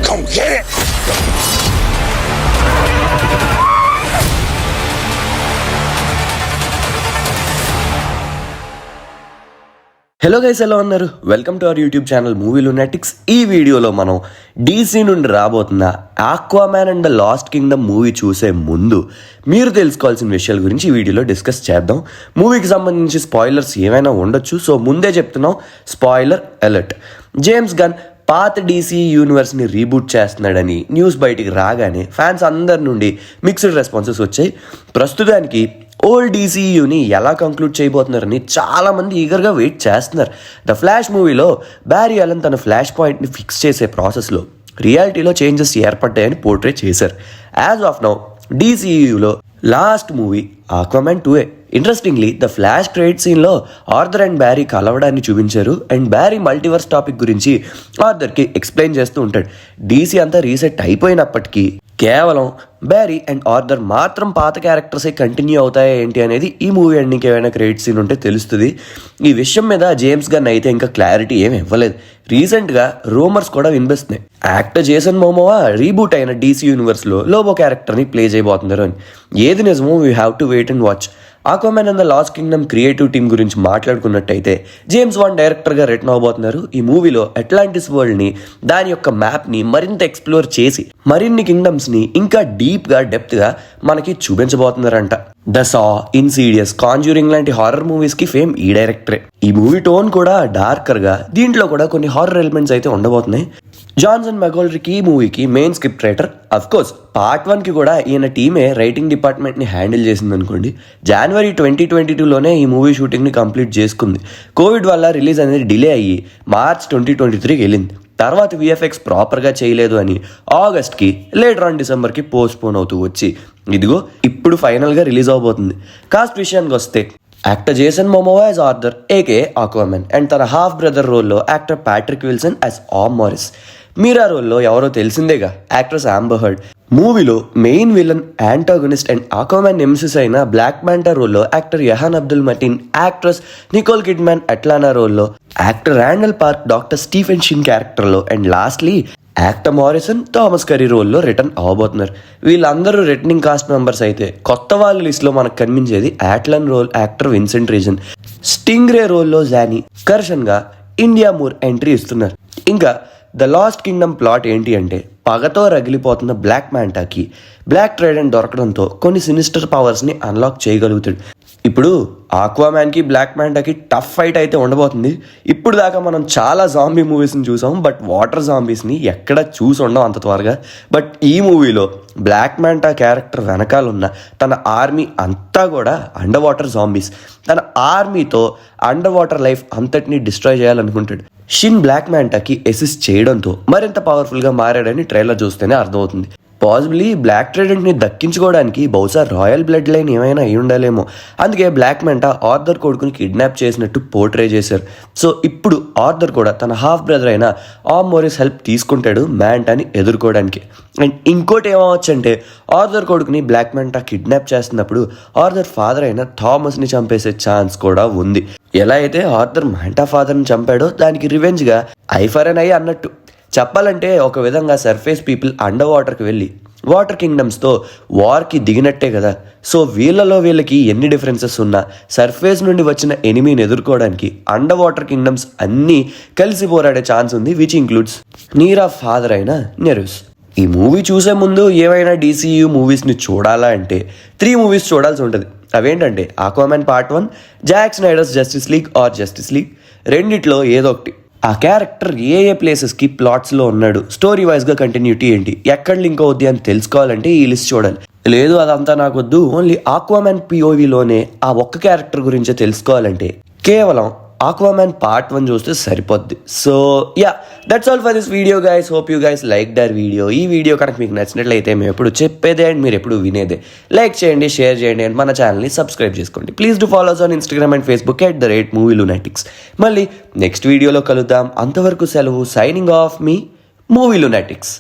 Come get it! Hello guys, ఎలా ఉన్నారు? Welcome to our YouTube channel movie lunatics. ఈ వీడియోలో మనం డీసీ నుండి రాబోతున్న Aquaman and the last Kingdom movie చూసే ముందు మీరు తెలుసుకోవాల్సిన విషయాల గురించి ఈ వీడియోలో డిస్కస్ చేద్దాం. మూవీకి సంబంధించి స్పాయిలర్స్ ఏమైనా ఉండొచ్చు, సో ముందే చెప్తున్నాం, స్పాయిలర్ అలర్ట్. జేమ్స్ గన్ పాత డీసీ యూనివర్స్ని రీబూట్ చేస్తున్నాడని న్యూస్ బయటికి రాగానే ఫ్యాన్స్ అందరి నుండి మిక్స్డ్ రెస్పాన్సెస్ వచ్చాయి. ప్రస్తుతానికి ఓల్డ్ డీసీయూని ఎలా కంక్లూడ్ చేయబోతున్నారని చాలామంది ఈగర్గా వెయిట్ చేస్తున్నారు. ద ఫ్లాష్ మూవీలో బ్యారీ అలన్ తన ఫ్లాష్ పాయింట్ని ఫిక్స్ చేసే ప్రాసెస్లో రియాలిటీలో చేంజెస్ ఏర్పడ్డాయని పోర్ట్రే చేశారు. యాజ్ ఆఫ్ నౌ డీసీయూలో last movie Aquaman 2. Interestingly the flash credit సీన్లో ఆర్థర్ అండ్ బ్యారీ కలవడాన్ని చూపించారు. అండ్ బ్యారీ మల్టీవర్స్ టాపిక్ గురించి ఆర్థర్కి ఎక్స్ప్లెయిన్ చేస్తూ ఉంటాడు. డీసీ అంతా రీసెట్ అయిపోయినప్పటికీ కేవలం బ్యారీ అండ్ ఆర్థర్ మాత్రం పాత క్యారెక్టర్సే కంటిన్యూ అవుతాయా ఏంటి అనేది ఈ మూవీ ఎండింగ్కి ఏమైనా క్రెడిట్ సీన్ ఉంటే తెలుస్తుంది. ఈ విషయం మీద జేమ్స్ గన్ అయితే ఇంకా క్లారిటీ ఏమి ఇవ్వలేదు. రీసెంట్గా రూమర్స్ కూడా వినిపిస్తున్నాయి, యాక్టర్ జేసన్ మోమోవా రీబూట్ అయిన డీసీ యూనివర్స్లో లోబో క్యారెక్టర్ని ప్లే చేయబోతున్నారు అని. ఏది నిజమో we have to wait and watch. Aquaman and the last Kingdom creative team గురించి మాట్లాడుకున్నట్టయితే జేమ్స్ వాన్ డైరెక్టర్గా రిటర్న్ అవబోతున్నారు. ఈ మూవీలో అట్లాంటిస్ వరల్డ్ని, దాని యొక్క మ్యాప్ని మరింత ఎక్స్ప్లోర్ చేసి మరిన్ని కింగ్డమ్స్ని ఇంకా డీప్గా డెప్త్గా మనకి చూపించబోతున్నారంట. ద సా, ఇన్సీడియస్, కాంజ్యూరింగ్ లాంటి హారర్ మూవీస్కి ఫేమ్ ఈ డైరెక్టరే. ఈ మూవీ టోన్ కూడా డార్కర్గా, దీంట్లో కూడా కొన్ని హారర్ ఎలిమెంట్స్ అయితే ఉండబోతున్నాయి. జాన్సన్ మెగోల్డ్రీకి ఈ మూవీకి main script writer. Of course part 1కి కూడా ఈయన టీమే రైటింగ్ డిపార్ట్మెంట్ని హ్యాండిల్ చేసింది అనుకోండి. జనవరి 2022లోనే ఈ మూవీ షూటింగ్ని కంప్లీట్ చేసుకుంది. కోవిడ్ వల్ల రిలీజ్ అనేది డిలే అయ్యి మార్చ్ 2023కి వెళ్ళింది. తర్వాత విఎఫ్ఎక్స్ ప్రాపర్గా చేయలేదు అని ఆగస్ట్కి, లేటర్ ఆన్ డిసెంబర్కి పోస్ట్పోన్ అవుతూ వచ్చి ఇదిగో ఇప్పుడు ఫైనల్గా రిలీజ్ అవబోతుంది. కాస్ట్ విషయానికి వస్తే actor Jason Momoa as Arthur AK Aquaman and తన హాఫ్ బ్రదర్ రోల్లో actor Patrick Wilson as Orm Marius. Mera రోల్లో ఎవరో తెలిసిందేగా, యాక్ట్రెస్ ఆంబర్ హర్డ్. మూవీలో main villain, antagonist and Aquaman nemesis అయిన బ్లాక్ మ్యాంటా రోల్లో actor Yahya Abdul Mateen, actress Nicole Kidman Atlanna రోల్లో, actor Randall Park doctor Stephen Shin క్యారెక్టర్లో, and lastly actor Morrison Thomas Curry రోల్లో return అవ్వబోతున్నారు. వీళ్ళందరూ returning cost members అయితే కొత్త వాళ్ళ లిస్ట్లో మనకు కనిపించేది Atlan role actor Vincent Regan, Stingray రోల్లో జానీ, కర్షన్గా ఇండియా మూర్ ఎంట్రీ ఇస్తున్నారు. ఇంకా ద లాస్ట్ కింగ్డమ్ ప్లాట్ ఏంటి అంటే, పగతో రగిలిపోతున్న బ్లాక్ మ్యాంటాకి బ్లాక్ ట్రైడెంట్ దొరకడంతో కొన్ని సినిస్టర్ పవర్స్ని అన్లాక్ చేయగలుగుతాడు. ఇప్పుడు ఆక్వామ్యాన్కి బ్లాక్ మ్యాంటాకి టఫ్ ఫైట్ అయితే ఉండబోతుంది. ఇప్పుడు దాకా మనం చాలా జాంబీ మూవీస్ని చూసాం, బట్ వాటర్ జాంబీస్ని ఎక్కడ చూసి ఉండం అంత త్వరగా. బట్ ఈ మూవీలో బ్లాక్ మ్యాంటా క్యారెక్టర్ వెనకాలన్న తన ఆర్మీ అంతా కూడా అండర్ వాటర్ జాంబీస్. తన ఆర్మీతో అండర్ వాటర్ లైఫ్ అంతటినీ డిస్ట్రాయ్ చేయాలనుకుంటాడు. షిన్ బ్లాక్ మ్యాంటాకి అసిస్ట్ చేయడంతో మరింత పవర్ఫుల్గా మారాడని ట్రైలర్ చూస్తేనే అర్థమవుతుంది. పాసిబిలీ బ్లాక్ ట్రైడెంట్ని దక్కించుకోవడానికి బహుశా రాయల్ బ్లడ్ లైన్ ఏమైనా అయి ఉండాలేమో. అందుకే బ్లాక్ మ్యాంటా ఆర్థర్ కొడుకుని కిడ్నాప్ చేసినట్టు పోర్ట్రే చేశారు. సో ఇప్పుడు ఆర్థర్ కూడా తన హాఫ్ బ్రదర్ అయిన ఆమ్ మోరిస్ హెల్ప్ తీసుకుంటాడు మ్యాంటాని ఎదుర్కోవడానికి. అండ్ ఇంకోటి ఏమవచ్చు అంటే, ఆర్థర్ కొడుకుని బ్లాక్ మ్యాంటా కిడ్నాప్ చేస్తున్నప్పుడు ఆర్థర్ ఫాదర్ అయిన థామస్ని చంపేసే ఛాన్స్ కూడా ఉంది. ఎలా అయితే ఆర్థర్ మ్యాంటా ఫాదర్ని చంపాడో దానికి రివెంజ్గా ఐ ఫర్ ఎన్ ఐ అన్నట్టు చెప్పాలంటే ఒక విధంగా సర్ఫేస్ పీపుల్ అండర్ వాటర్కి వెళ్ళి వాటర్ కింగ్డమ్స్తో వార్కి దిగినట్టే కదా. సో వీళ్ళకి ఎన్ని డిఫరెన్సెస్ ఉన్నా సర్ఫేస్ నుండి వచ్చిన ఎనిమీని ఎదుర్కోవడానికి అండర్ వాటర్ కింగ్డమ్స్ అన్నీ కలిసి పోరాడే ఛాన్స్ ఉంది, విచ్ ఇంక్లూడ్స్ నీరా ఫాదర్ అయిన నెరూస్. ఈ మూవీ చూసే ముందు ఏమైనా డీసీయూ మూవీస్ని చూడాలా అంటే 3 మూవీస్ చూడాల్సి ఉంటుంది. అవేంటంటే Aquaman part 1, Zack Snyder's Justice League or Justice League. రెండిట్లో ఏదో ఒకటి. ఆ క్యారెక్టర్ ఏ ప్లేసెస్కి ప్లాట్స్లో ఉన్నాడు, స్టోరీ వైజ్గా కంటిన్యూటీ ఏంటి, ఎక్కడ లింక్ అవుద్ది అని తెలుసుకోవాలంటే ఈ లిస్ట్ చూడాలి. లేదు అదంతా నాకు వద్దు, ఓన్లీ ఆక్వామ్యాన్ పిఓవిలోనే ఆ ఒక్క క్యారెక్టర్ గురించే తెలుసుకోవాలంటే కేవలం ఆక్వామ్యాన్ పార్ట్ 1 చూస్తే సరిపోద్ది. So yeah, that's all for this video guys. Hope you guys like the video. ఈ వీడియో కనుక మీకు నచ్చినట్లయితే మేము ఎప్పుడు చెప్పేదే అండ్ మీరు ఎప్పుడు వినేదే లైక్ చేయండి, షేర్ చేయండి అండ్ మన ఛానల్ని సబ్స్క్రైబ్ చేసుకోండి. Please do follows on Instagram and Facebook @movie lunatics. మళ్ళీ నెక్స్ట్ వీడియోలో కలుద్దాం. అంతవరకు సెలవు. సైనింగ్ ఆఫ్ మీ మూవీ లునాటిక్స్.